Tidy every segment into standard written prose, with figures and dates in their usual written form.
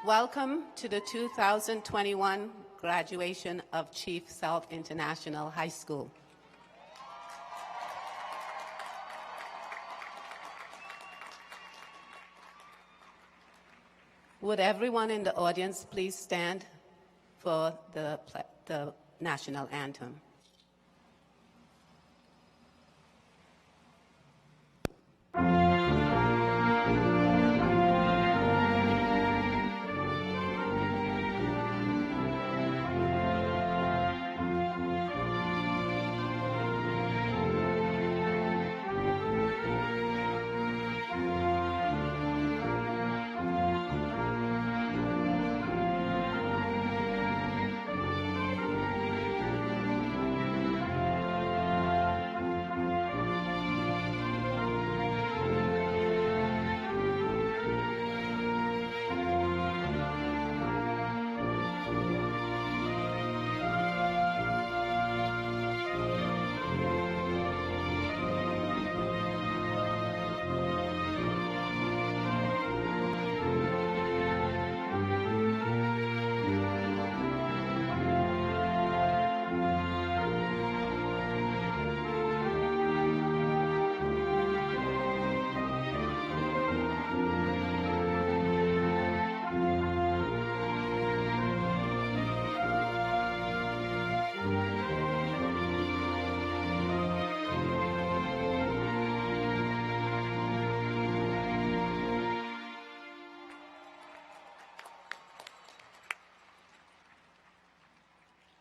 Welcome to the 2021 graduation of Chief Sealth International High School. Would everyone in the audience please stand for the national anthem?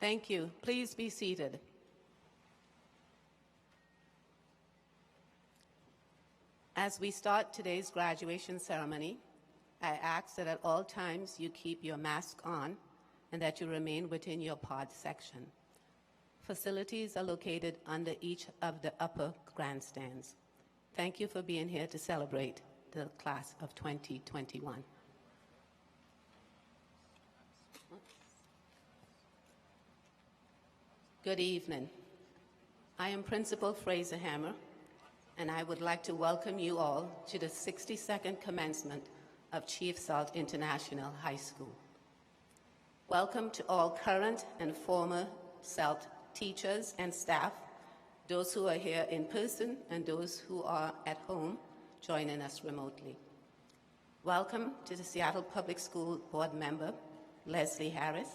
Thank you. Please be seated. As we start today's graduation ceremony, I ask that at all times you keep your mask on and that you remain within your pod section. Facilities are located under each of the upper grandstands. Thank you for being here to celebrate the class of 2021. Good evening. I am Principal Fraser Hammer, and I would like to welcome you all to the 62nd commencement of Chief Sealth International High School. Welcome to all current and former Sealth teachers and staff, those who are here in person and those who are at home joining us remotely. Welcome to the Seattle Public School Board member, Leslie Harris.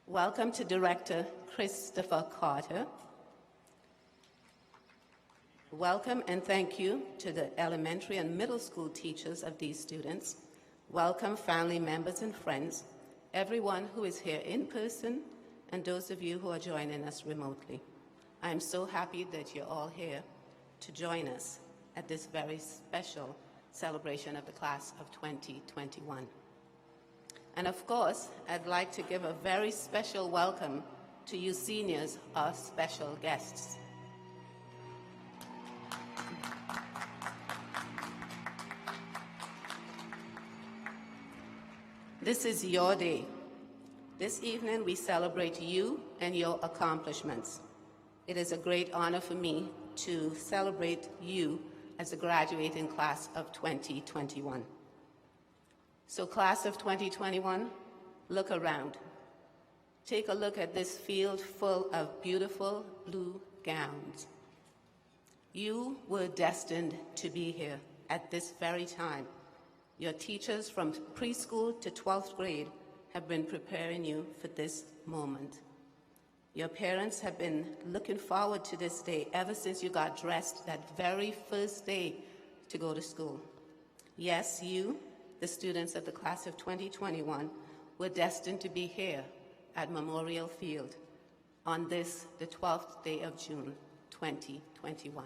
Welcome to Director Christopher Carter. Welcome and thank you to the elementary and middle school teachers of these students. Welcome family members and friends, everyone who is here in person, and those of you who are joining us remotely. I am so happy that you're all here to join us at this very special celebration of the class of 2021. And of course, I'd like to give a very special welcome to you seniors, our special guests. This is your day. This evening we celebrate you and your accomplishments. It is a great honor for me to celebrate you as a graduating class of 2021. So class of 2021, look around. Take a look at this field full of beautiful blue gowns. You were destined to be here at this very time. Your teachers from preschool to 12th grade have been preparing you for this moment. Your parents have been looking forward to this day ever since you got dressed that very first day to go to school. Yes, you, the students of the class of 2021, were destined to be here at Memorial Field on this, the 12th day of June, 2021.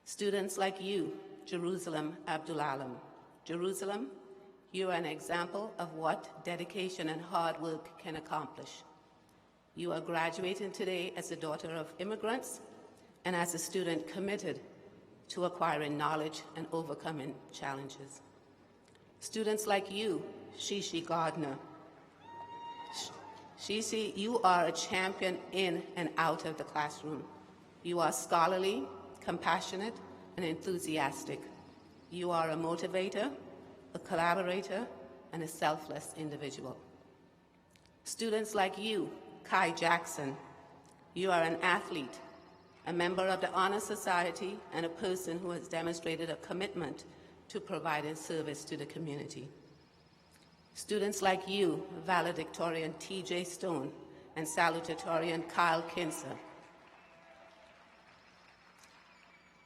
Students like you, Jerusalem Abdulalam. Jerusalem, you are an example of what dedication and hard work can accomplish. You are graduating today as a daughter of immigrants and as a student committed to acquiring knowledge and overcoming challenges. Students like you, Shishi Gardner. Shishi, you are a champion in and out of the classroom. You are scholarly, compassionate, and enthusiastic. You are a motivator, a collaborator, and a selfless individual. Students like you, Kai Jackson, you are an athlete, a member of the Honor Society, and a person who has demonstrated a commitment to providing service to the community. Students like you, valedictorian T.J. Stone and salutatorian Kyle Kinser,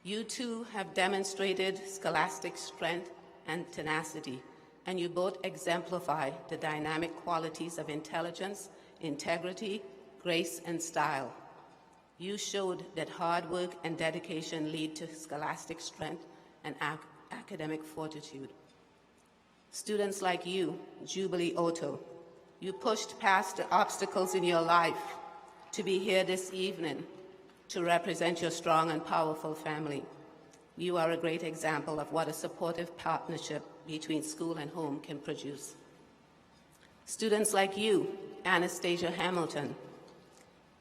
you too have demonstrated scholastic strength and tenacity, and you both exemplify the dynamic qualities of intelligence, integrity, grace, and style. You showed that hard work and dedication lead to scholastic strength and academic fortitude. Students like you, Jubilee Otto, you pushed past the obstacles in your life to be here this evening to represent your strong and powerful family. You are a great example of what a supportive partnership between school and home can produce. Students like you, Anastasia Hamilton,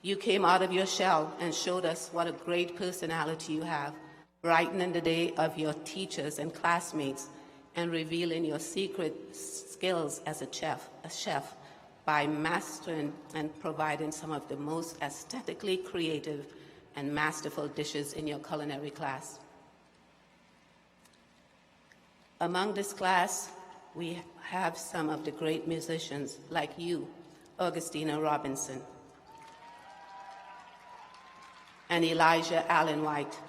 you came out of your shell and showed us what a great personality you have, brightening the day of your teachers and classmates and revealing your secret skills as a chef by mastering and providing some of the most aesthetically creative and masterful dishes in your culinary class. Among this class, we have some of the great musicians like you, Augustina Robinson, and Elijah Allen White,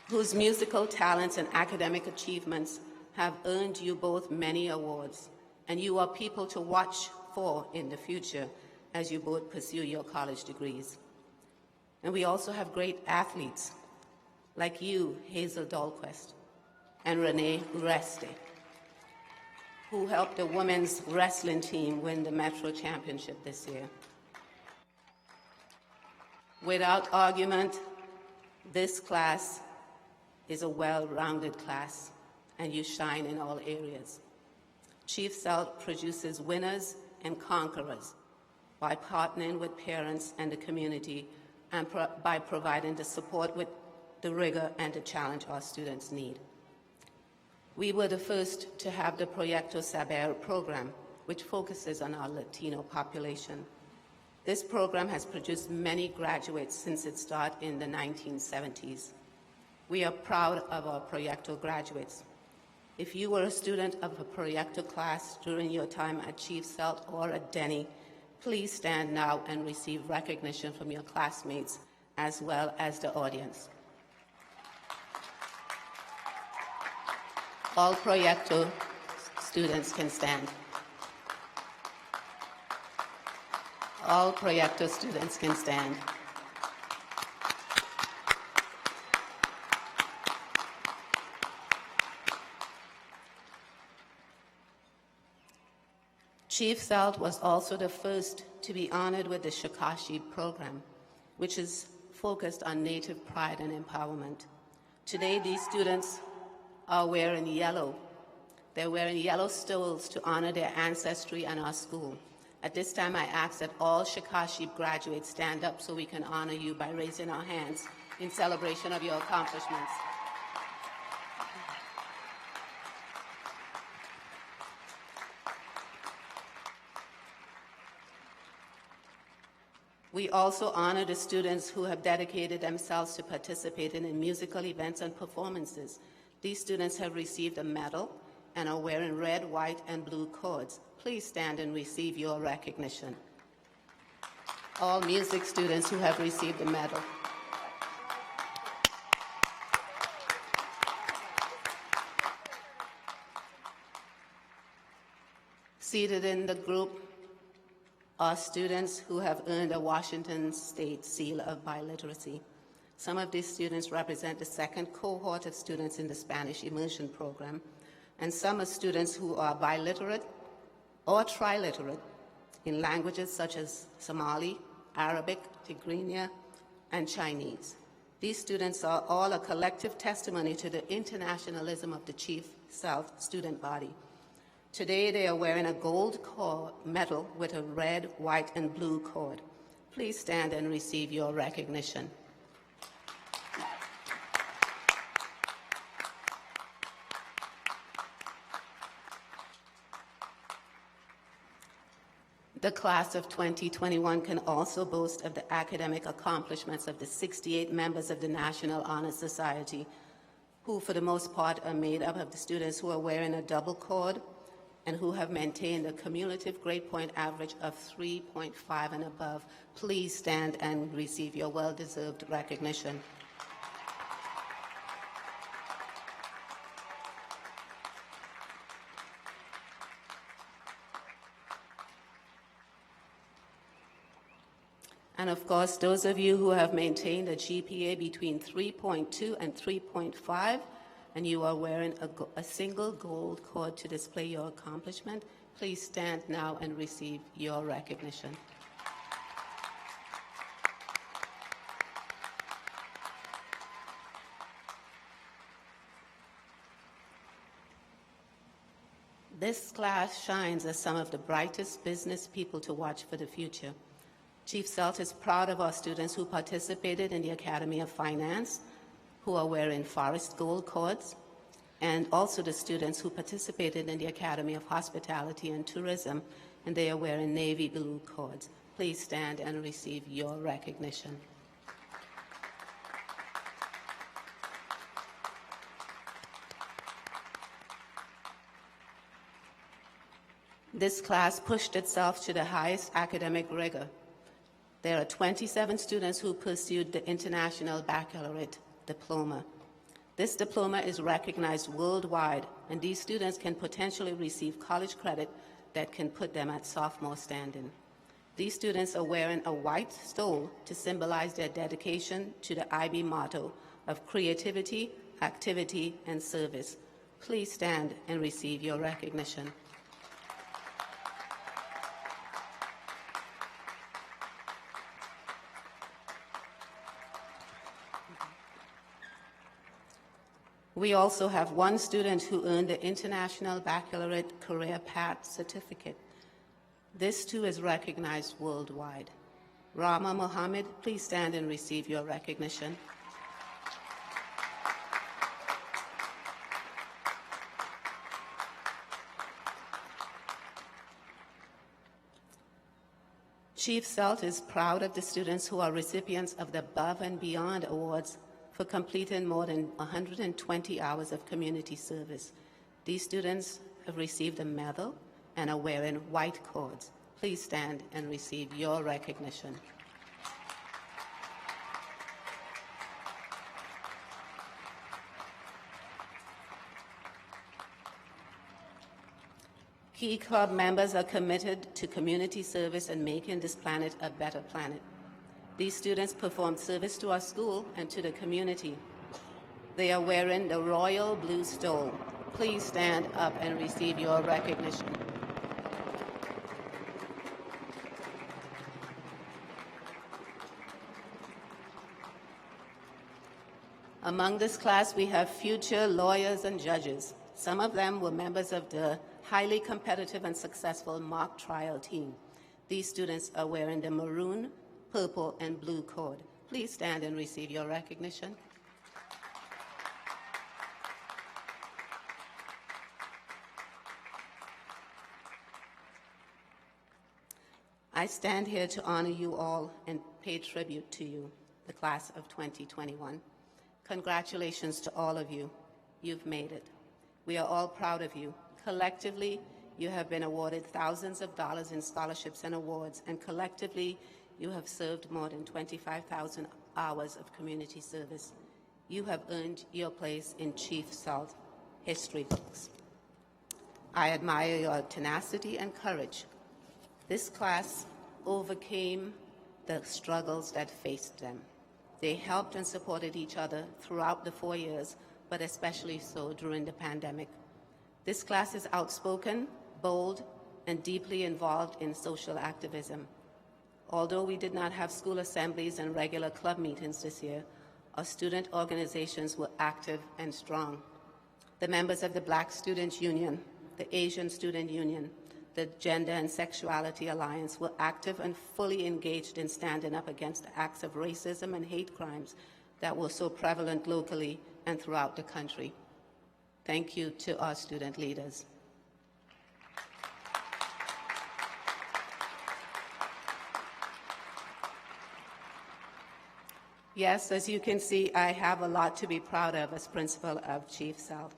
whose musical talents and academic achievements have earned you both many awards, and you are people to watch for in the future as you both pursue your college degrees. And we also have great athletes like you, Hazel Dahlquist, and Renee Ureste, who helped the women's wrestling team win the Metro Championship this year. Without argument, this class is a well-rounded class, and you shine in all areas. Chief Sealth produces winners and conquerors by partnering with parents and the community and by providing the support with the rigor and the challenge our students need. We were the first to have the Proyecto Saber program, which focuses on our Latino population. This program has produced many graduates since its start in the 1970s. We are proud of our Proyecto graduates. If you were a student of a Proyecto class during your time at Chief Sealth or at Denny, please stand now and receive recognition from your classmates as well as the audience. All Proyecto students can stand. All Proyecto students can stand. Chief Sealth was also the first to be honored with the Shakashi program, which is focused on Native pride and empowerment. Today, these students are wearing yellow. They're wearing yellow stoles to honor their ancestry and our school. At this time, I ask that all Shakashi graduates stand up so we can honor you by raising our hands in celebration of your accomplishments. We also honor the students who have dedicated themselves to participating in musical events and performances. These students have received a medal and are wearing red, white, and blue cords. Please stand and receive your recognition. All music students who have received a medal. Seated in the group are students who have earned a Washington State Seal of Biliteracy. Some of these students represent the second cohort of students in the Spanish Immersion Program, and some are students who are biliterate or triliterate in languages such as Somali, Arabic, Tigrinya, and Chinese. These students are all a collective testimony to the internationalism of the Chief Sealth student body. Today, they are wearing a gold medal with a red, white, and blue cord. Please stand and receive your recognition. The class of 2021 can also boast of the academic accomplishments of the 68 members of the National Honor Society, who for the most part are made up of the students who are wearing a double cord and who have maintained a cumulative grade point average of 3.5 and above. Please stand and receive your well-deserved recognition. And of course, those of you who have maintained a GPA between 3.2 and 3.5, and you are wearing a single gold cord to display your accomplishment, please stand now and receive your recognition. This class shines as some of the brightest business people to watch for the future. Chief Sealth is proud of our students who participated in the Academy of Finance, who are wearing forest gold cords, and also the students who participated in the Academy of Hospitality and Tourism, and they are wearing navy blue cords. Please stand and receive your recognition. This class pushed itself to the highest academic rigor. There are 27 students who pursued the International Baccalaureate Diploma. This diploma is recognized worldwide, and these students can potentially receive college credit that can put them at sophomore standing. These students are wearing a white stole to symbolize their dedication to the IB motto of creativity, activity, and service. Please stand and receive your recognition. We also have one student who earned the International Baccalaureate Career Path Certificate. This too is recognized worldwide. Rama Mohammed, please stand and receive your recognition. Chief Sealth is proud of the students who are recipients of the Above and Beyond Awards for completing more than 120 hours of community service. These students have received a medal and are wearing white cords. Please stand and receive your recognition. Key Club members are committed to community service and making this planet a better planet. These students perform service to our school and to the community. They are wearing the royal blue stole. Please stand up and receive your recognition. Among this class, we have future lawyers and judges. Some of them were members of the highly competitive and successful mock trial team. These students are wearing the maroon, purple, and blue cord. Please stand and receive your recognition. I stand here to honor you all and pay tribute to you, the class of 2021. Congratulations to all of you. You've made it. We are all proud of you. Collectively, you have been awarded thousands of dollars in scholarships and awards, and collectively, you have served more than 25,000 hours of community service. You have earned your place in Chief Sealth history books. I admire your tenacity and courage. This class overcame the struggles that faced them. They helped and supported each other throughout the 4 years, but especially so during the pandemic. This class is outspoken, bold, and deeply involved in social activism. Although we did not have school assemblies and regular club meetings this year, our student organizations were active and strong. The members of the Black Student Union, the Asian Student Union, the Gender and Sexuality Alliance were active and fully engaged in standing up against the acts of racism and hate crimes that were so prevalent locally and throughout the country. Thank you to our student leaders. Yes, as you can see, I have a lot to be proud of as principal of Chief Sealth.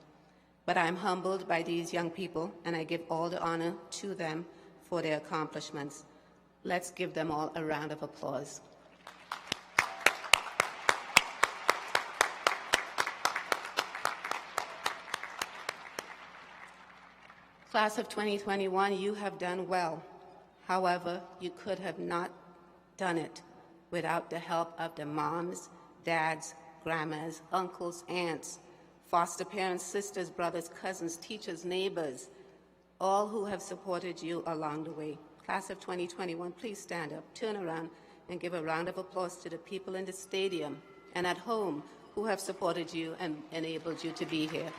But I'm humbled by these young people, and I give all the honor to them for their accomplishments. Let's give them all a round of applause. Class of 2021, you have done well. However, you could have not done it without the help of the moms, dads, grandmas, uncles, aunts, foster parents, sisters, brothers, cousins, teachers, neighbors, all who have supported you along the way. Class of 2021, please stand up, turn around, and give a round of applause to the people in the stadium and at home who have supported you and enabled you to be here.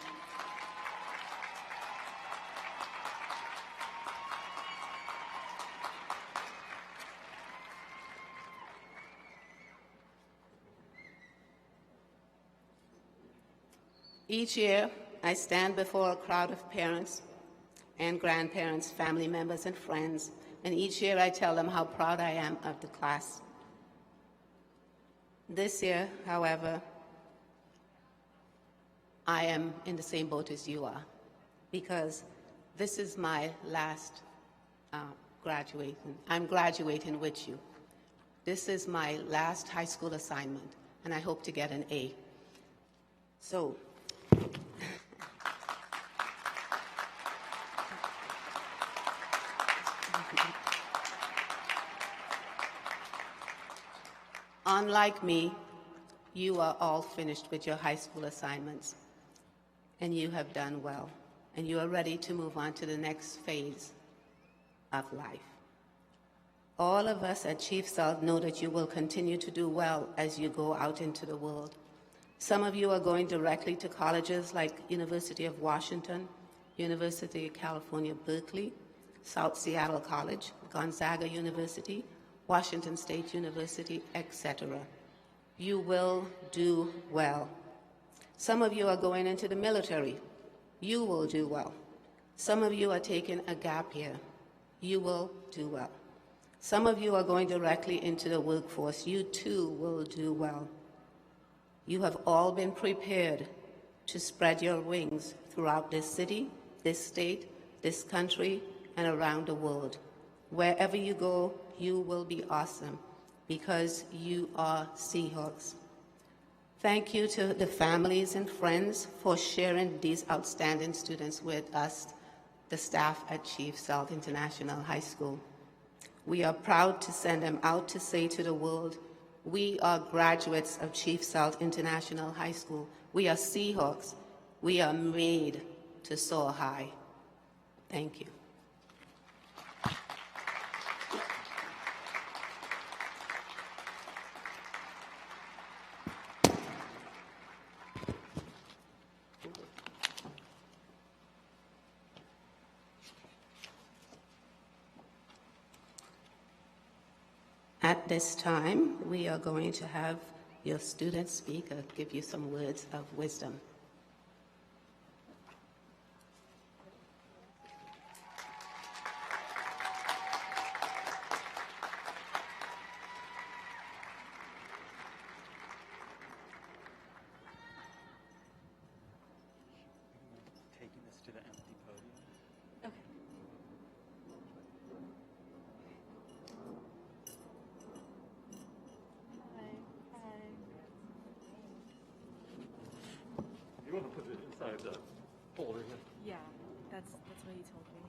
Each year, I stand before a crowd of parents and grandparents, family members, and friends, and each year I tell them how proud I am of the class. This year, however, I am in the same boat as you are, because this is my last graduation. I'm graduating with you. This is my last high school assignment, and I hope to get an A. So, unlike me, you are all finished with your high school assignments, and you have done well, and you are ready to move on to the next phase of life. All of us at Chief Sealth know that you will continue to do well as you go out into the world. Some of you are going directly to colleges like University of Washington, University of California, Berkeley, South Seattle College, Gonzaga University, Washington State University, etc. You will do well. Some of you are going into the military. You will do well. Some of you are taking a gap year. You will do well. Some of you are going directly into the workforce. You too will do well. You have all been prepared to spread your wings throughout this city, this state, this country, and around the world. Wherever you go, you will be awesome because you are Seahawks. Thank you to the families and friends for sharing these outstanding students with us, the staff at Chief Sealth International High School. We are proud to send them out to say to the world, we are graduates of Chief Sealth International High School. We are Seahawks. We are made to soar high. Thank you. At this time, we are going to have your student speaker give you some words of wisdom. Taking this to the empty podium. Okay. You want to put it inside the folder here? Yeah, that's what he told me.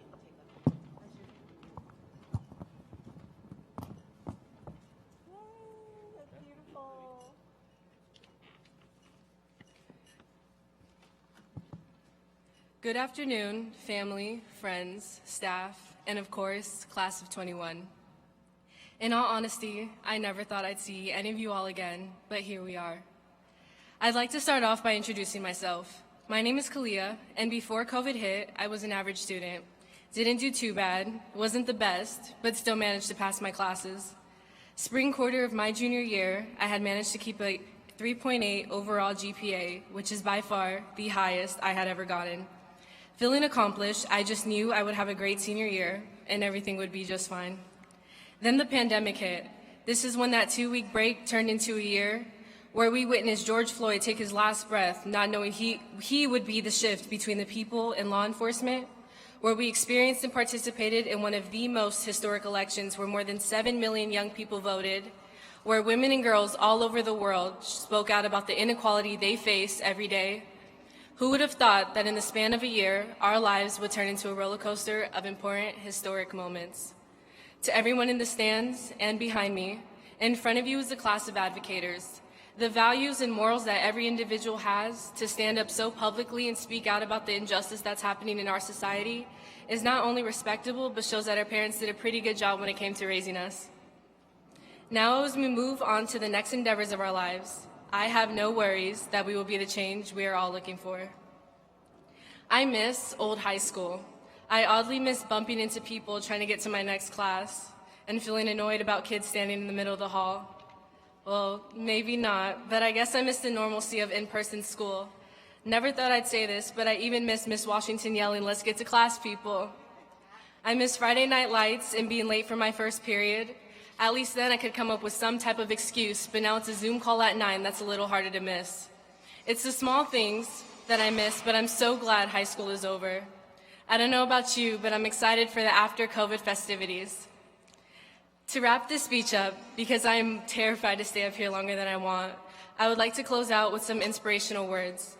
That's beautiful. Good afternoon, family, friends, staff, and of course, class of 21. In all honesty, I never thought I'd see any of you all again, but here we are. I'd like to start off by introducing myself. My name is Kalia, and before COVID hit, I was an average student. Didn't do too bad, wasn't the best, but still managed to pass my classes. Spring quarter of my junior year, I had managed to keep a 3.8 overall GPA, which is by far the highest I had ever gotten. Feeling accomplished, I just knew I would have a great senior year, and everything would be just fine. Then the pandemic hit. This is when that 2-week break turned into a year. where we witnessed George Floyd take his last breath, not knowing he would be the shift between the people and law enforcement, where we experienced and participated in one of the most historic elections where more than 7 million young people voted, where women and girls all over the world spoke out about the inequality they face every day. Who would have thought that in the span of a year, our lives would turn into a roller coaster of important historic moments? To everyone in the stands and behind me, in front of you is a class of advocators. The values and morals that every individual has to stand up so publicly and speak out about the injustice that's happening in our society is not only respectable, but shows that our parents did a pretty good job when it came to raising us. Now, as we move on to the next endeavors of our lives, I have no worries that we will be the change we are all looking for. I miss old high school. I oddly miss bumping into people trying to get to my next class and feeling annoyed about kids standing in the middle of the hall. Well, maybe not, but I guess I miss the normalcy of in-person school. Never thought I'd say this, but I even miss Miss Washington yelling, "Let's get to class, people." I miss Friday night lights and being late for my first period. At least then I could come up with some type of excuse, but now it's a Zoom call at 9 that's a little harder to miss. It's the small things that I miss, but I'm so glad high school is over. I don't know about you, but I'm excited for the after-COVID festivities. To wrap this speech up, because I am terrified to stay up here longer than I want, I would like to close out with some inspirational words.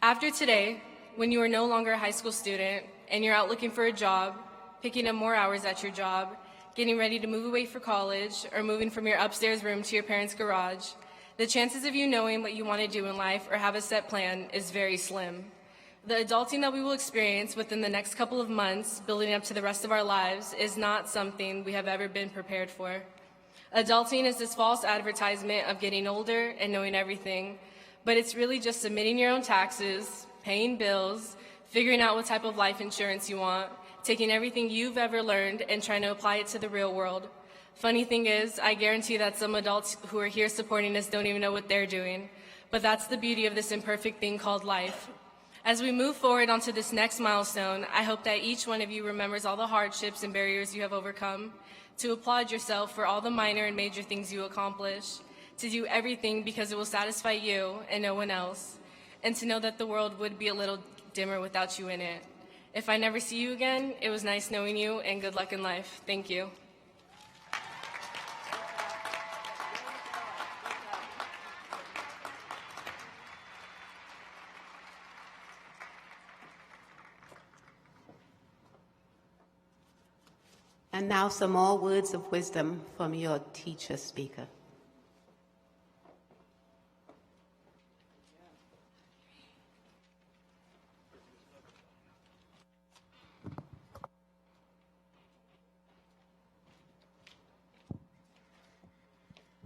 After today, when you are no longer a high school student and you're out looking for a job, picking up more hours at your job, getting ready to move away for college, or moving from your upstairs room to your parents' garage, the chances of you knowing what you want to do in life or have a set plan is very slim. The adulting that we will experience within the next couple of months, building up to the rest of our lives, is not something we have ever been prepared for. Adulting is this false advertisement of getting older and knowing everything, but it's really just submitting your own taxes, paying bills, figuring out what type of life insurance you want, taking everything you've ever learned and trying to apply it to the real world. Funny thing is, I guarantee that some adults who are here supporting us don't even know what they're doing, but that's the beauty of this imperfect thing called life. As we move forward onto this next milestone, I hope that each one of you remembers all the hardships and barriers you have overcome, to applaud yourself for all the minor and major things you accomplish, to do everything because it will satisfy you and no one else, and to know that the world would be a little dimmer without you in it. If I never see you again, it was nice knowing you, and good luck in life. Thank you. And now some more words of wisdom from your teacher speaker.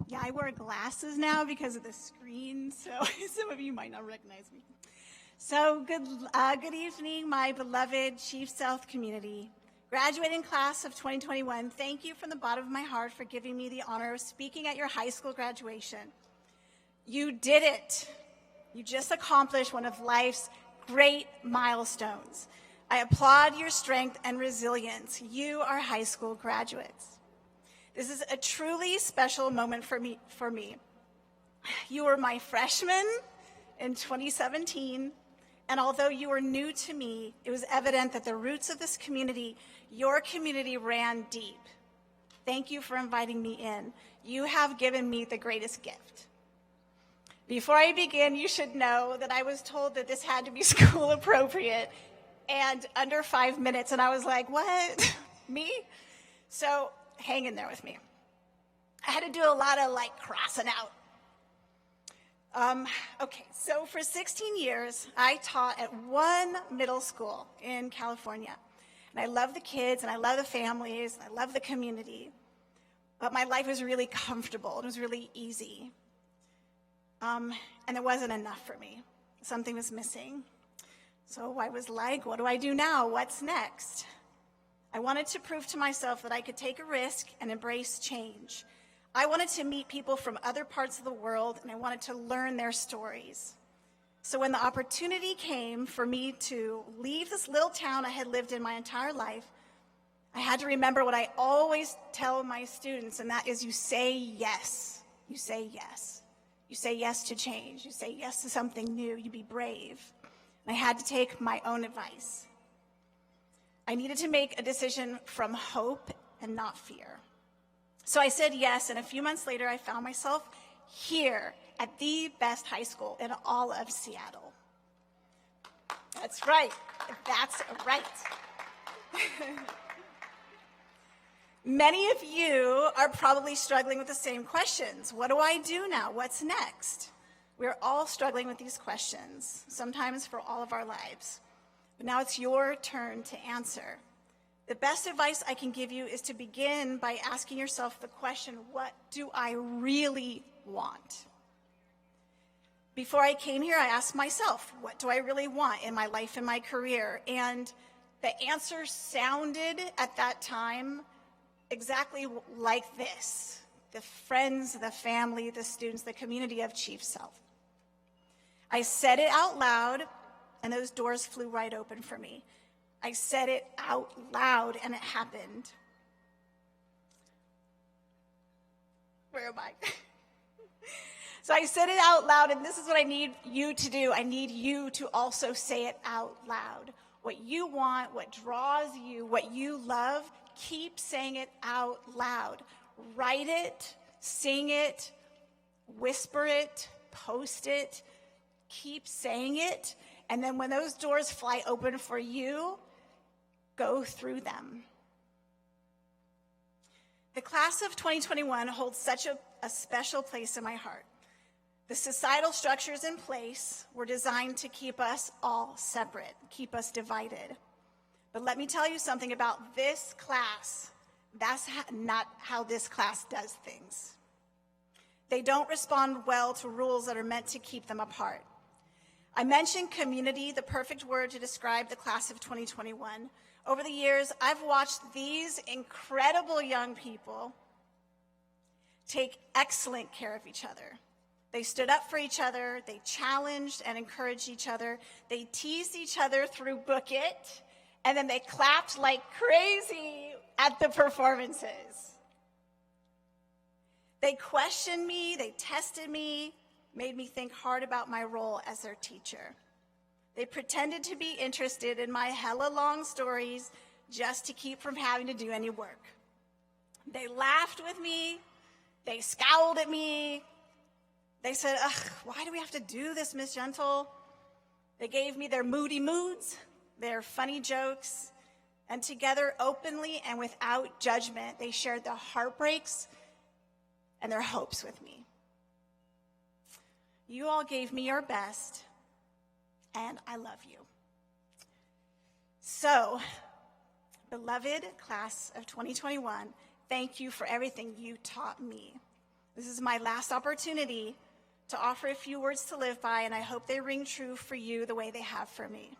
Yeah, I wear glasses now because of the screen, so some of you might not recognize me. So good evening, my beloved Chief Sealth community. Graduating class of 2021, thank you from the bottom of my heart for giving me the honor of speaking at your high school graduation. You did it. You just accomplished one of life's great milestones. I applaud your strength and resilience. You are high school graduates. This is a truly special moment for me. You were my freshman in 2017, and although you were new to me, it was evident that the roots of this community, your community, ran deep. Thank you for inviting me in. You have given me the greatest gift. Before I begin, you should know that I was told that this had to be school appropriate and under 5 minutes, and I was like, what? Me? So hang in there with me. I had to do a lot of crossing out. Okay, so for 16 years, I taught at one middle school in California. And I love the kids, and I love the families, and I love the community. But my life was really comfortable. It was really easy. And it wasn't enough for me. Something was missing. So I was like, what do I do now? What's next? I wanted to prove to myself that I could take a risk and embrace change. I wanted to meet people from other parts of the world, and I wanted to learn their stories. So when the opportunity came for me to leave this little town I had lived in my entire life, I had to remember what I always tell my students, and that is you say yes. You say yes. You say yes to change. You say yes to something new. You be brave. And I had to take my own advice. I needed to make a decision from hope and not fear. So I said yes, and a few months later, I found myself here at the best high school in all of Seattle. That's right. That's right. Many of you are probably struggling with the same questions. What do I do now? What's next? We're all struggling with these questions, sometimes for all of our lives. But now it's your turn to answer. The best advice I can give you is to begin by asking yourself the question, what do I really want? Before I came here, I asked myself, what do I really want in my life and my career? And the answer sounded at that time exactly like this: the friends, the family, the students, the community of Chief Sealth. I said it out loud, and those doors flew right open for me. I said it out loud, and it happened. Where am I? So I said it out loud, and this is what I need you to do. I need you to also say it out loud. What you want, what draws you, what you love, keep saying it out loud. Write it, sing it, whisper it, post it. Keep saying it, and then when those doors fly open for you, go through them. The class of 2021 holds such a special place in my heart. The societal structures in place were designed to keep us all separate, keep us divided. But let me tell you something about this class. That's not how this class does things. They don't respond well to rules that are meant to keep them apart. I mentioned community, the perfect word to describe the class of 2021. Over the years, I've watched these incredible young people take excellent care of each other. They stood up for each other, they challenged and encouraged each other, they teased each other through Book It, and then they clapped like crazy at the performances. They questioned me, they tested me, made me think hard about my role as their teacher. They pretended to be interested in my hella long stories just to keep from having to do any work. They laughed with me, they scowled at me, they said, ugh, why do we have to do this, Miss Gentle? They gave me their moody moods, their funny jokes, and together, openly and without judgment, they shared their heartbreaks and their hopes with me. You all gave me your best, and I love you. So, beloved class of 2021, thank you for everything you taught me. This is my last opportunity to offer a few words to live by, and I hope they ring true for you the way they have for me.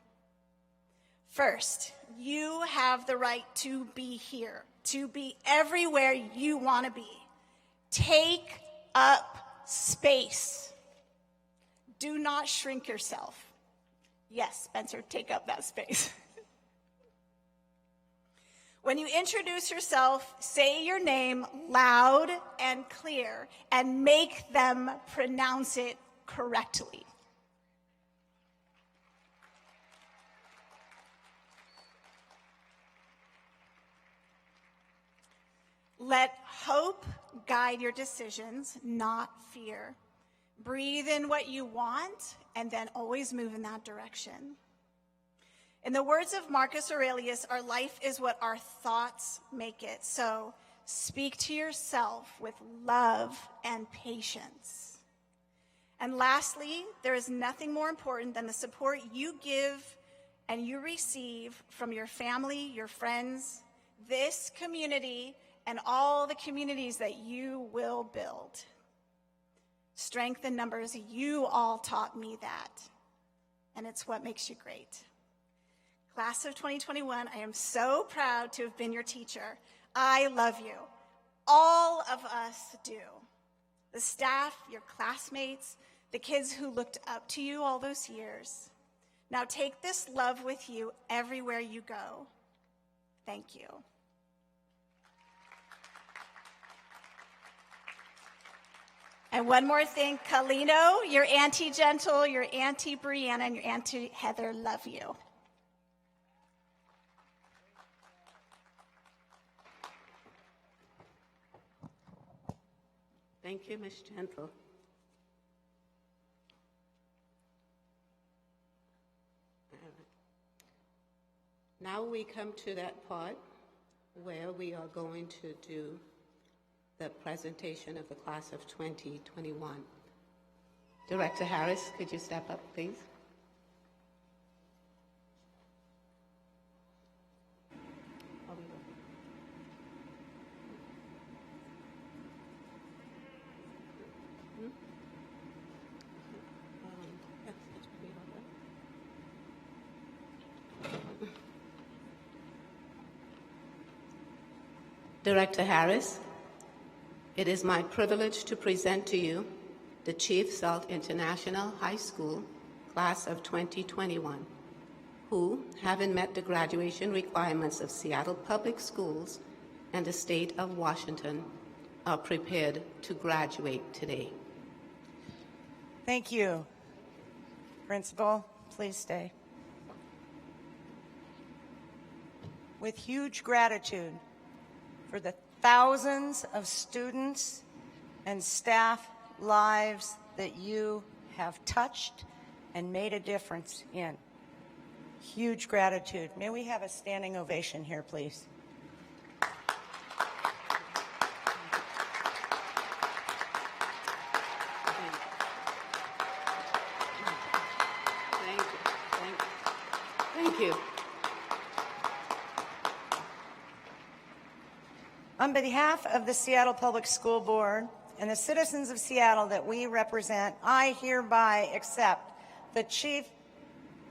First, you have the right to be here, to be everywhere you want to be. Take up space. Do not shrink yourself. Yes, Spencer, take up that space. When you introduce yourself, say your name loud and clear and make them pronounce it correctly. Let hope guide your decisions, not fear. Breathe in what you want and then always move in that direction. In the words of Marcus Aurelius, our life is what our thoughts make it. So speak to yourself with love and patience. And lastly, there is nothing more important than the support you give and you receive from your family, your friends, this community, and all the communities that you will build. Strength in numbers, you all taught me that, and it's what makes you great. Class of 2021, I am so proud to have been your teacher. I love you. All of us do. The staff, your classmates, the kids who looked up to you all those years. Now take this love with you everywhere you go. Thank you. And one more thing, Kalino, your Auntie Gentle, your Auntie Brianna, and your Auntie Heather love you. Thank you, Ms. Gentle. All right. Now we come to that part where we are going to do the presentation of the class of 2021. Director Harris, could you step up, please? Director Harris, it is my privilege to present to you the Chief Sealth International High School class of 2021, who, having met the graduation requirements of Seattle Public Schools and the state of Washington, are prepared to graduate today. Thank you. Principal, please stay. With huge gratitude for the thousands of students and staff lives that you have touched and made a difference in. Huge gratitude. May we have a standing ovation here, please? Thank you. On behalf of the Seattle Public School Board and the citizens of Seattle that we represent, I hereby accept the Chief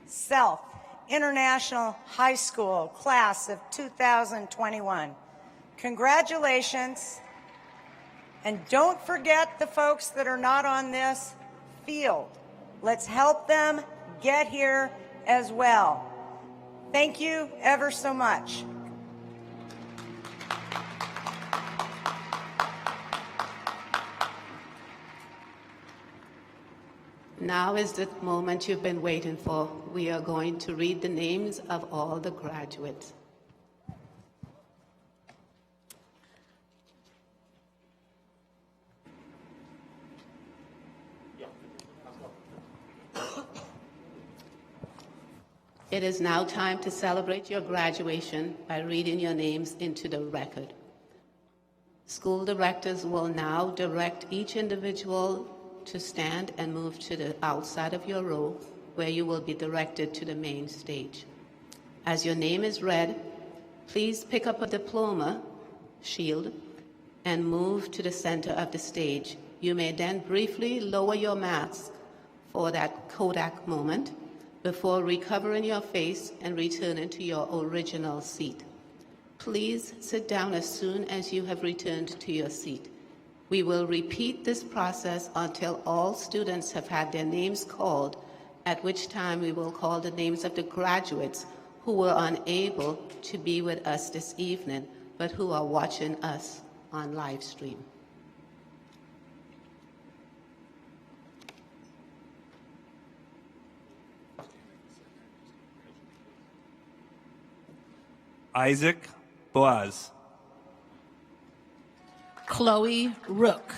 Sealth International High School class of 2021. Congratulations, and don't forget the folks that are not on this field. Let's help them get here as well. Thank you ever so much. Now is the moment you've been waiting for. We are going to read the names of all the graduates. It is now time to celebrate your graduation by reading your names into the record. School directors will now direct each individual to stand and move to the outside of your row, where you will be directed to the main stage. As your name is read, please pick up a diploma shield and move to the center of the stage. You may then briefly lower your mask for that Kodak moment before recovering your face and returning to your original seat. Please sit down as soon as you have returned to your seat. We will repeat this process until all students have had their names called, at which time we will call the names of the graduates who were unable to be with us this evening, but who are watching us on live stream. Isaac Boaz. Chloe Rook.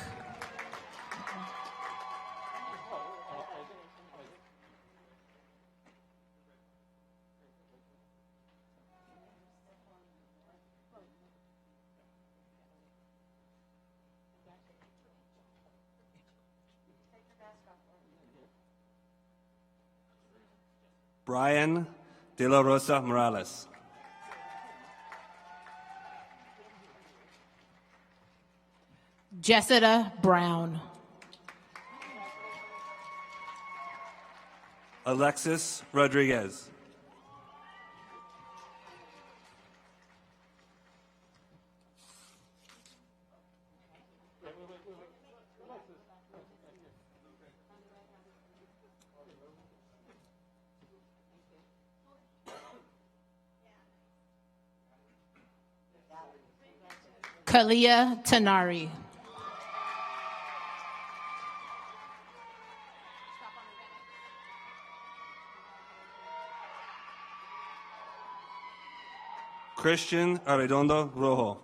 Brian De La Rosa Morales. Jessica Brown. Alexis Rodriguez. Kalia Tanari. Christian Arredondo Rojo.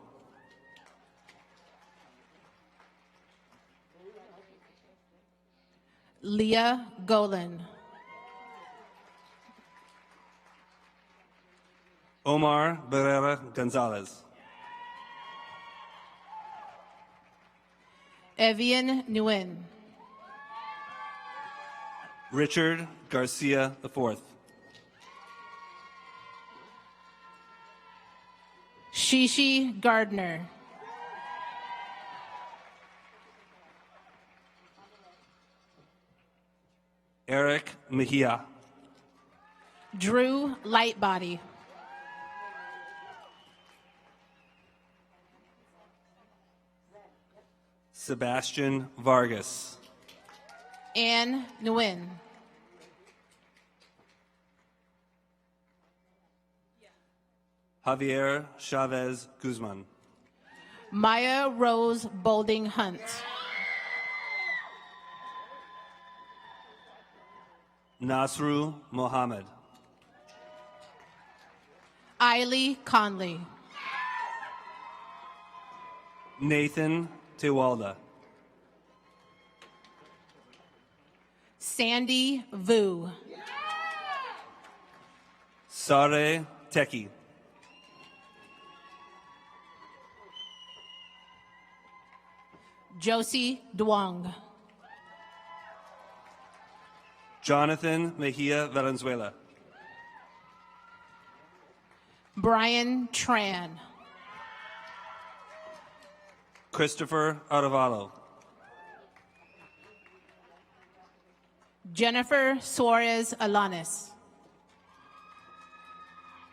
Leah Golan. Omar Barrera Gonzalez. Evian Nguyen. Richard Garcia IV. Shishi Gardner. Eric Mejia. Drew Lightbody. Sebastian Vargas. Ann Nguyen. Javier Chavez Guzman. Maya Rose Bolding Hunt. Nasru Mohammed. Eiley Conley. Nathan Tewalda. Sandy Vu. Sare Teki. Josie Duong. Jonathan Mejia Valenzuela. Brian Tran. Christopher Arevalo. Jennifer Suarez Alanis.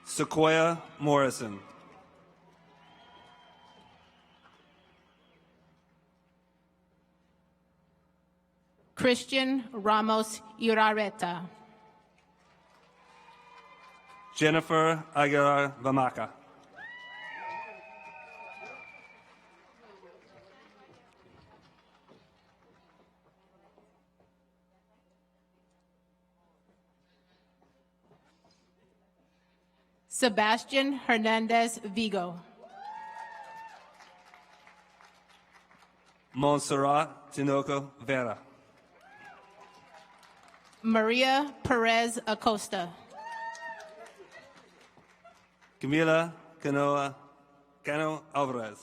Sequoia Morrison. Christian Ramos Irareta. Jennifer Aguilar Vamaca. Sebastian Hernandez Vigo. Montserrat Tinoco Vera. Maria Perez Acosta. Camila Cano Alvarez.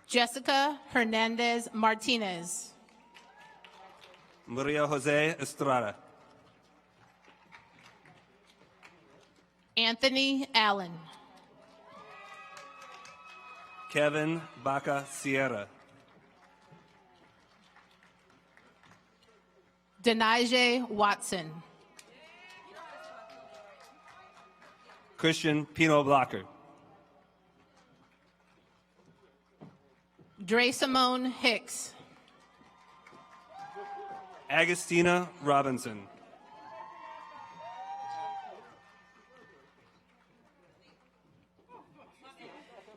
Jessica Hernandez Martinez. Maria Jose Estrada. Anthony Allen. Kevin Baca Sierra. Denaje Watson. Christian Pino Blocker. Dre Simone Hicks. Agustina Robinson.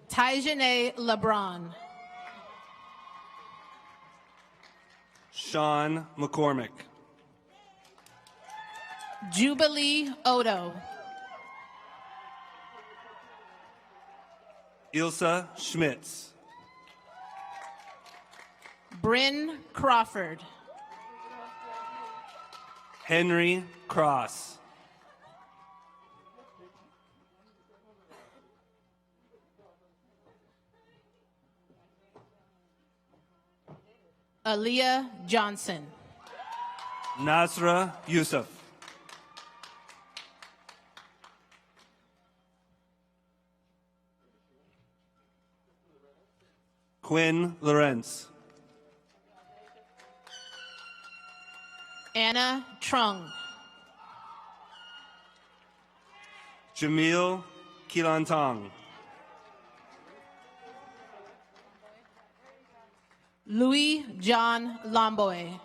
Tyjanae LeBron. Sean McCormick. Jubilee Odo. Ilsa Schmitz. Bryn Crawford. Henry Cross. Aaliyah Johnson. Nasra Yusuf. Quinn Lorenz. Anna Trung. Jamil Kilantong. Louis John Lomboy.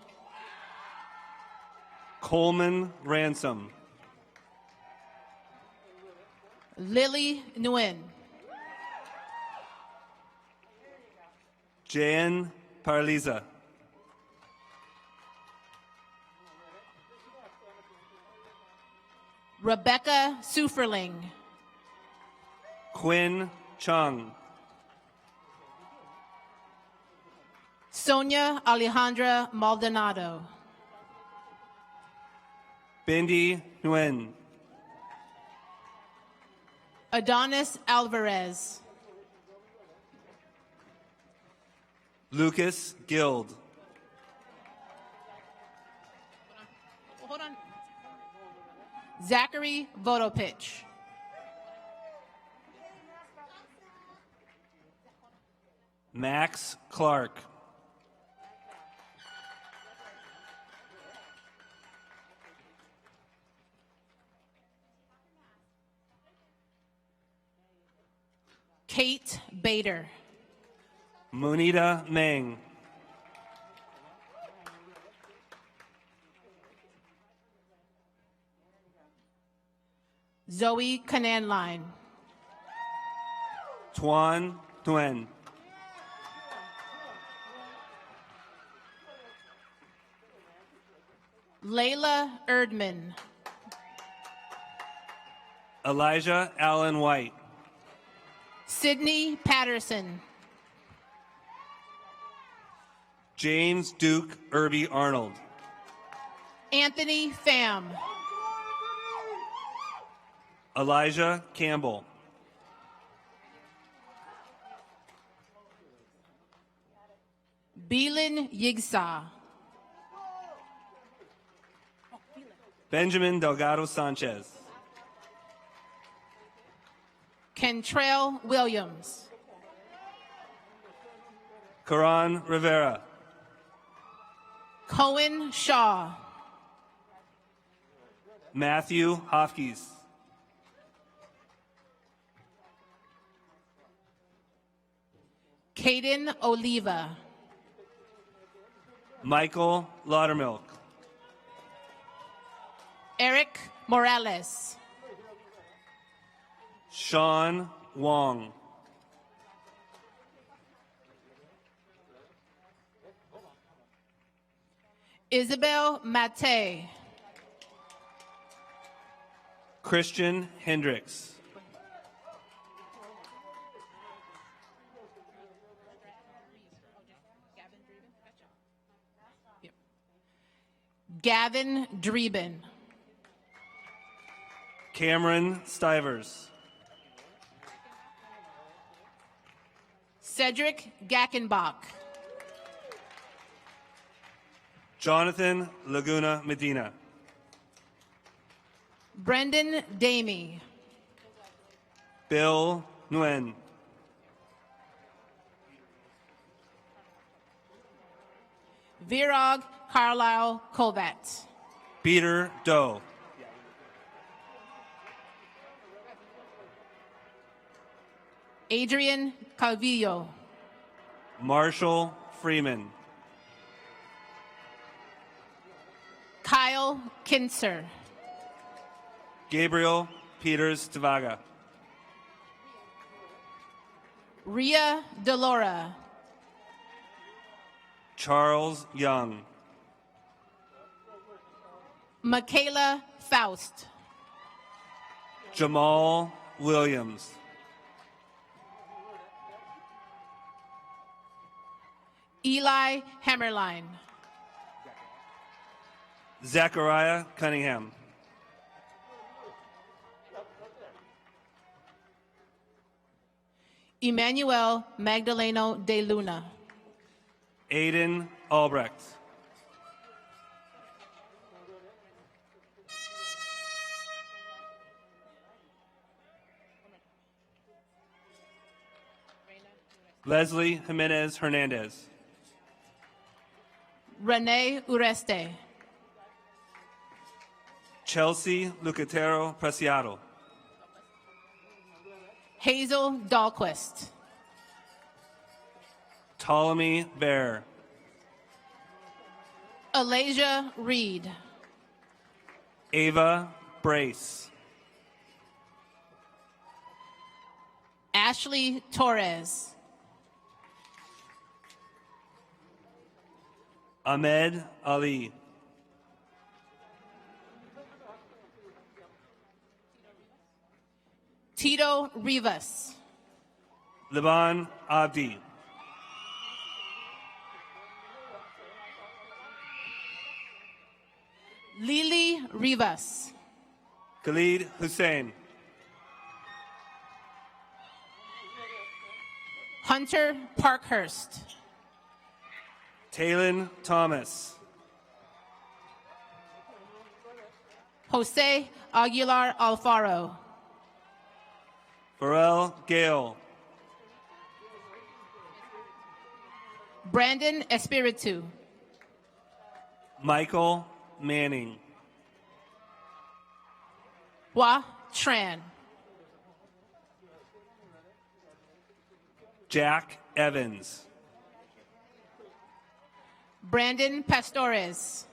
Coleman Ransom. Lily Nguyen. Jan Parliza. Rebecca Suferling. Quinn Chung. Sonia Alejandra Maldonado. Bindi Nguyen. Adonis Alvarez. Lucas Guild. Hold on. Zachary Vodopich. Max Clark. Kate Bader. Munita Meng. Zoe Cananline. Tuan Tuen. Layla Erdman. Elijah Allen White. Sydney Patterson. James Duke Irby Arnold. Anthony Pham. Elijah Campbell. Beelin Yigsaw. Benjamin Delgado Sanchez. Kentrell Williams. Karan Rivera. Cohen Shaw. Matthew Hopkins. Caden Oliva. Michael Laudermilk. Eric Morales. Sean Wong. Isabel Mate. Christian Hendricks. Gavin Dreben. Cameron Stivers. Cedric Gackenbach. Jonathan Laguna Medina. Brendan Damey. Bill Nguyen. Virag Carlisle Kovat. Peter Doe. Adrian Calvillo. Marshall Freeman. Kyle Kinser. Gabriel Peters Tavaga. Ria Delora. Charles Young. Michaela Faust. Jamal Williams. Eli Hammerline. Zachariah Cunningham. Emmanuel Magdaleno de Luna. Aiden Albrecht. Leslie Jimenez Hernandez. Renee Ureste. Chelsea Lucatero Preciado. Hazel Dahlquist. Ptolemy Bear. Alasia Reed. Ava Brace. Ashley Torres. Ahmed Ali. Tito Rivas. Liban Abdi. Lily Rivas. Khalid Hussein. Hunter Parkhurst. Talon Thomas. Jose Aguilar Alfaro. Pharrell Gale. Brandon Espiritu. Michael Manning. Hua Tran. Jack Evans. Brandon Pastores.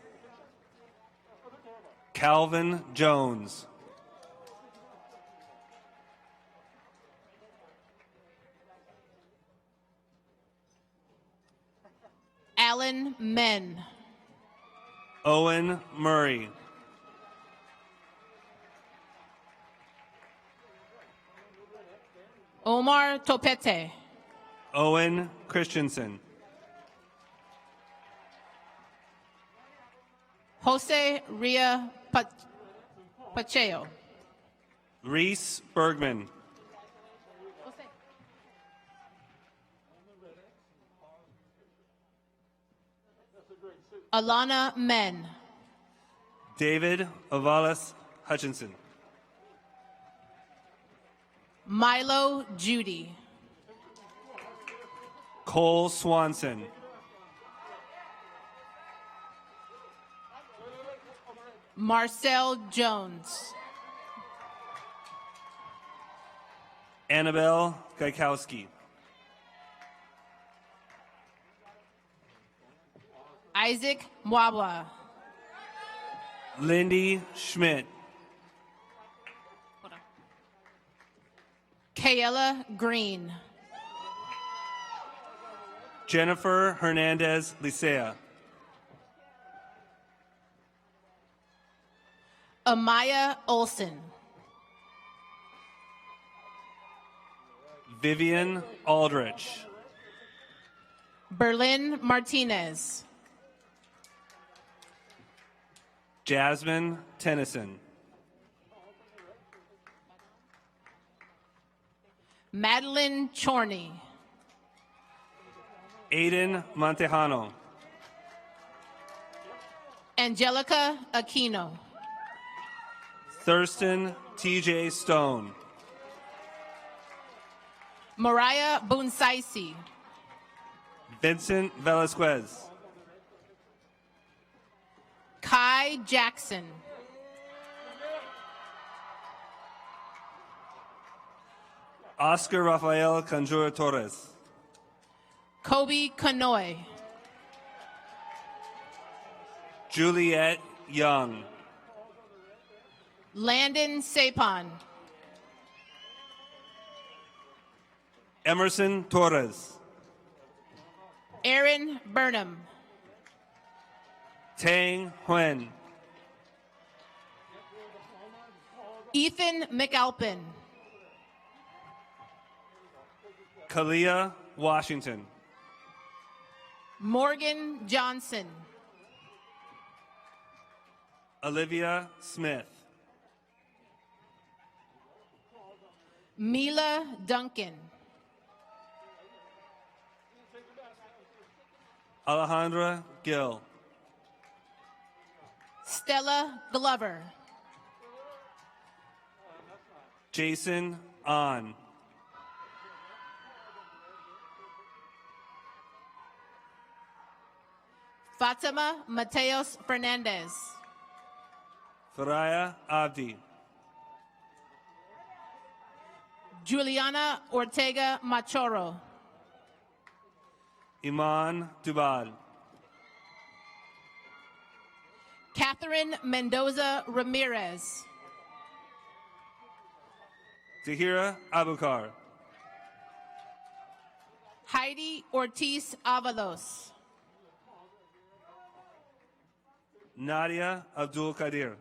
Calvin Jones. Alan Men. Owen Murray. Omar Topete. Owen Christensen. Jose Ria Pacheco. Reese Bergman. Alana Men. David Ovalis Hutchinson. Milo Judy. Cole Swanson. Marcel Jones. Annabelle Gaikowski. Isaac Mwabwa. Lindy Schmidt. Kayla Green. Jennifer Hernandez Licea. Amaya Olson. Vivian Aldrich. Berlin Martinez. Jasmine Tennyson. Madeline Chorney. Aiden Montejano. Angelica Aquino. Thurston TJ Stone. Mariah Bunsaisi. Vincent Velasquez. Kai Jackson. Oscar Rafael Canjura Torres. Kobe Kanoy. Juliet Young. Landon Sapon. Emerson Torres. Aaron Burnham. Tang Huen. Ethan McAlpin. Kalia Washington. Morgan Johnson. Olivia Smith. Mila Duncan. Alejandra Gill. Stella Glover. Jason On. Fatima Mateos Fernandez. Faraya Abdi. Juliana Ortega Machoro. Iman Dubal. Catherine Mendoza Ramirez. Tahira Abukar. Heidi Ortiz Avalos. Nadia Abdul Qadir.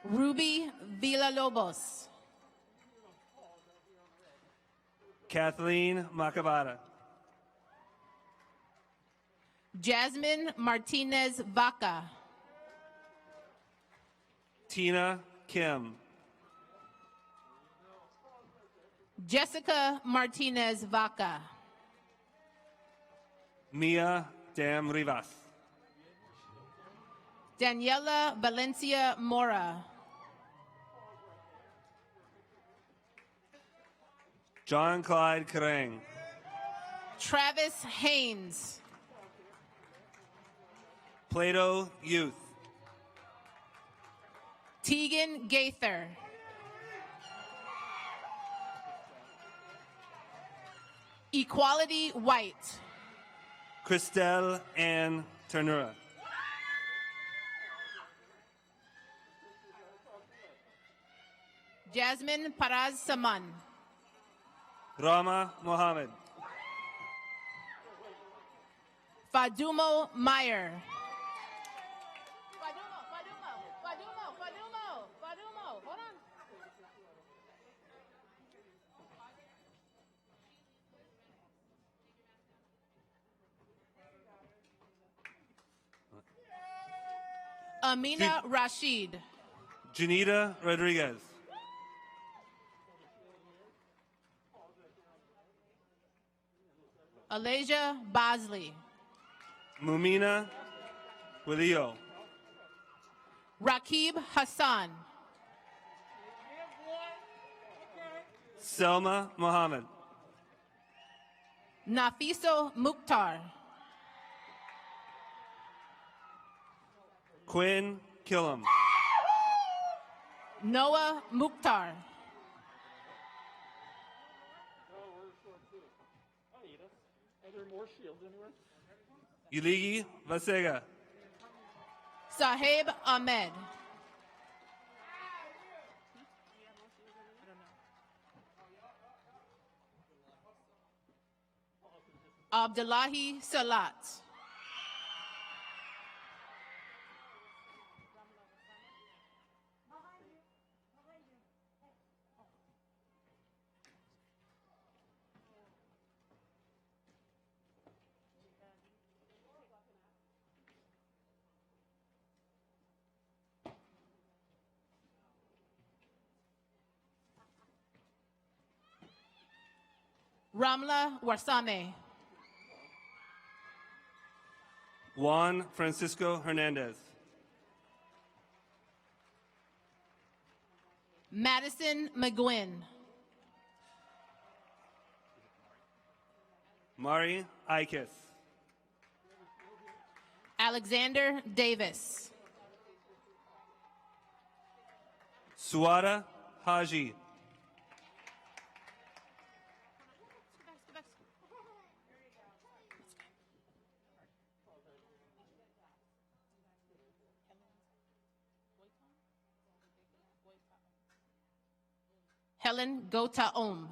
Ruby Villalobos. Kathleen Macabada. Jasmine Martinez Vaca. Tina Kim. Jessica Martinez Vaca. Mia Dam Rivas. Daniela Valencia Mora. John Clyde Kerrang. Travis Haynes. Plato Youth. Tegan Gaither. Equality White. Christelle Ann Ternura. Jasmine Paraz Saman. Rama Mohammed. Fadumo Meyer. Hold on. Amina Rashid. Janita Rodriguez. Alasia Bosley. Mumina Wilio. Rakib Hassan. Selma Mohammed. Nafiso Mukhtar. Quinn Killam. Noah Mukhtar. Are there more shields anywhere? Yuligi Vasega. Sahib Ahmed. Abdullahi Salat. Ramla Warsame. Juan Francisco Hernandez. Madison McGuinn. Mari Ikis. Alexander Davis. Suada Haji. Helen Gotaom.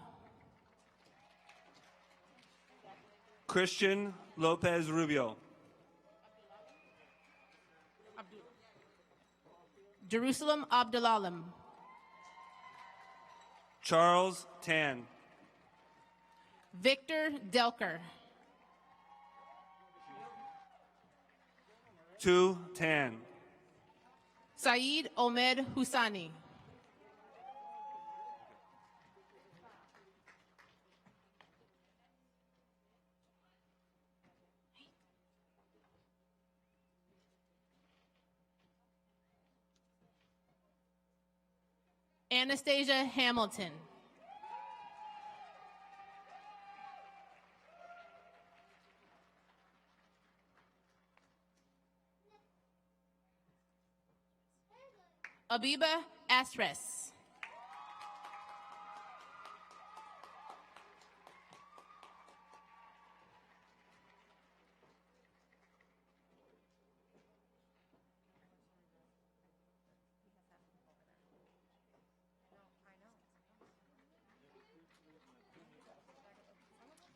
Christian Lopez Rubio. Jerusalem Abdulalam. Charles Tan. Victor Delker. Tu Tan. Saeed Omed Husani. Anastasia Hamilton. Abiba Asres.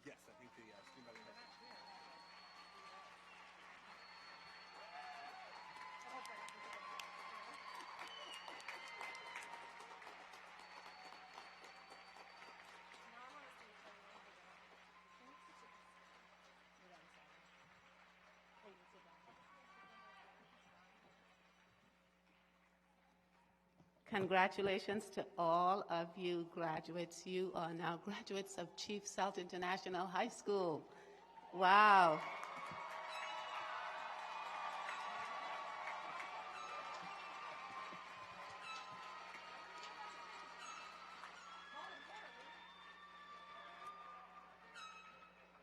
Yes, I think they asked you about that. Congratulations to all of you graduates. You are now graduates of Chief Sealth International High School. Wow.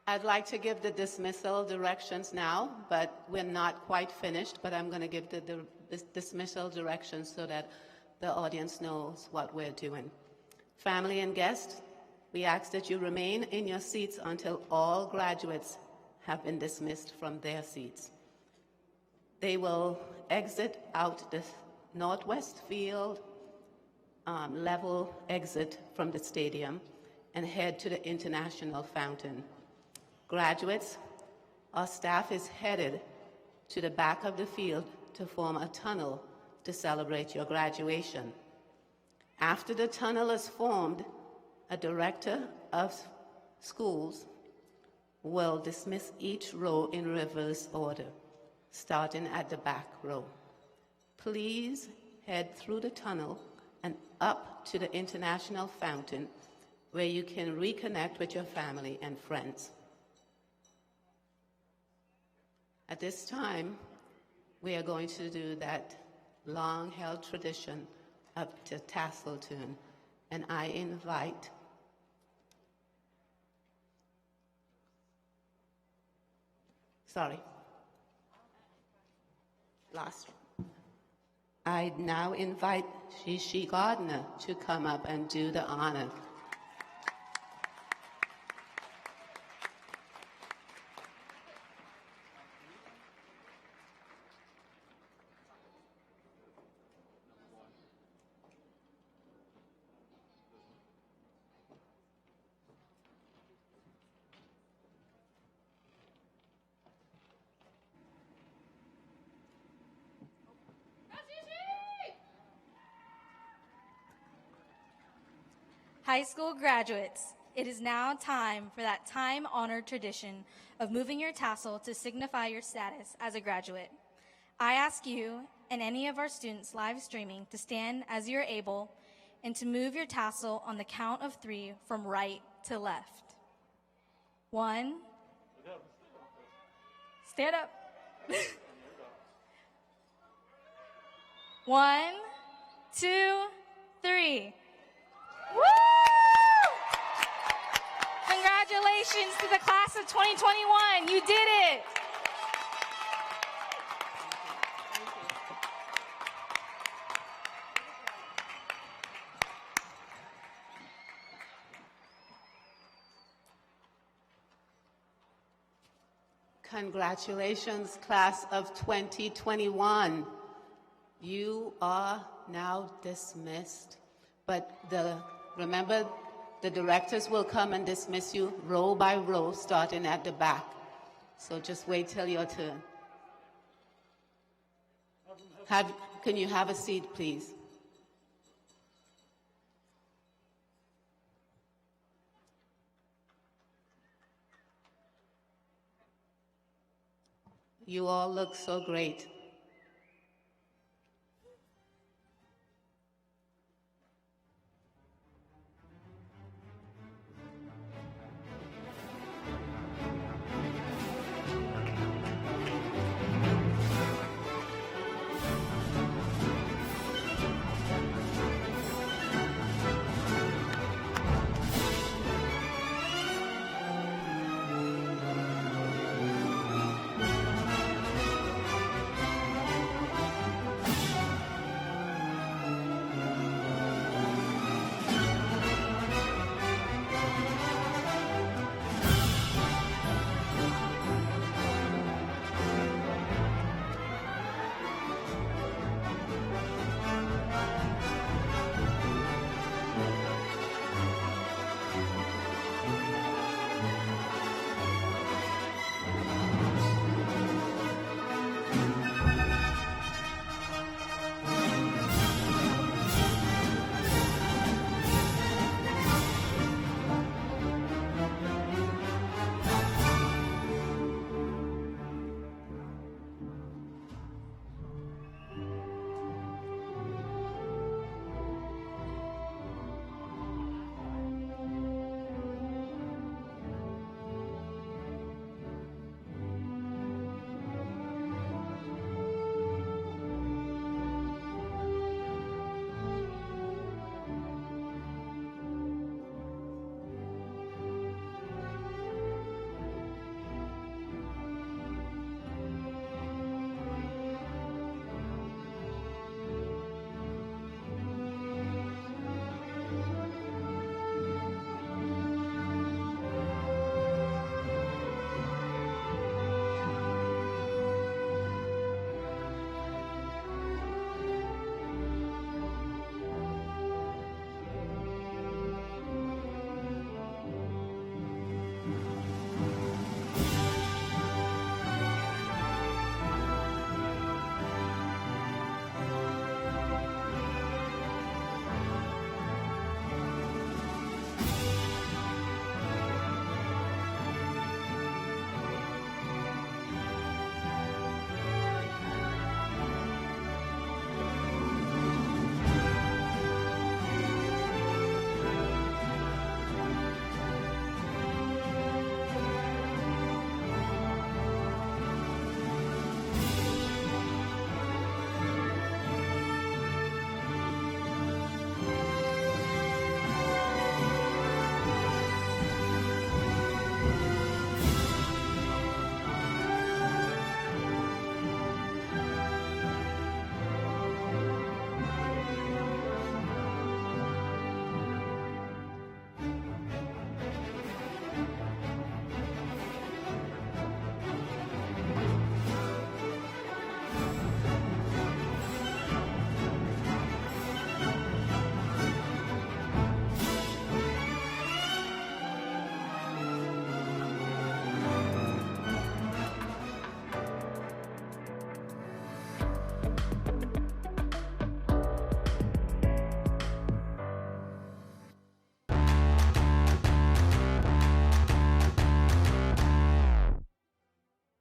I'd like to give the dismissal directions now, but we're not quite finished, but I'm going to give the dismissal directions so that the audience knows what we're doing. Family and guests, we ask that you remain in your seats until all graduates have been dismissed from their seats. They will exit out the northwest field level exit from the stadium and head to the International Fountain. Graduates, our staff is headed to the back of the field to form a tunnel to celebrate your graduation. After the tunnel is formed, a director of schools will dismiss each row in reverse order, starting at the back row. Please head through the tunnel and up to the International Fountain, where you can reconnect with your family and friends. At this time, we are going to do that long-held tradition of the tassel tune, and I invite I now invite Shishi Gardner to come up and do the honor. High school graduates, it is now time for that time-honored tradition of moving your tassel to signify your status as a graduate. I ask you and any of our students live streaming to stand as you're able and to move your tassel on the count of 3 from right to left. 1, stand up. 1, 2, 3. Woo! Congratulations to the class of 2021. You did it. Congratulations, class of 2021. You are now dismissed. But remember, the directors will come and dismiss you row by row, starting at the back. So just wait till your turn. Can you have a seat, please? You all look so great.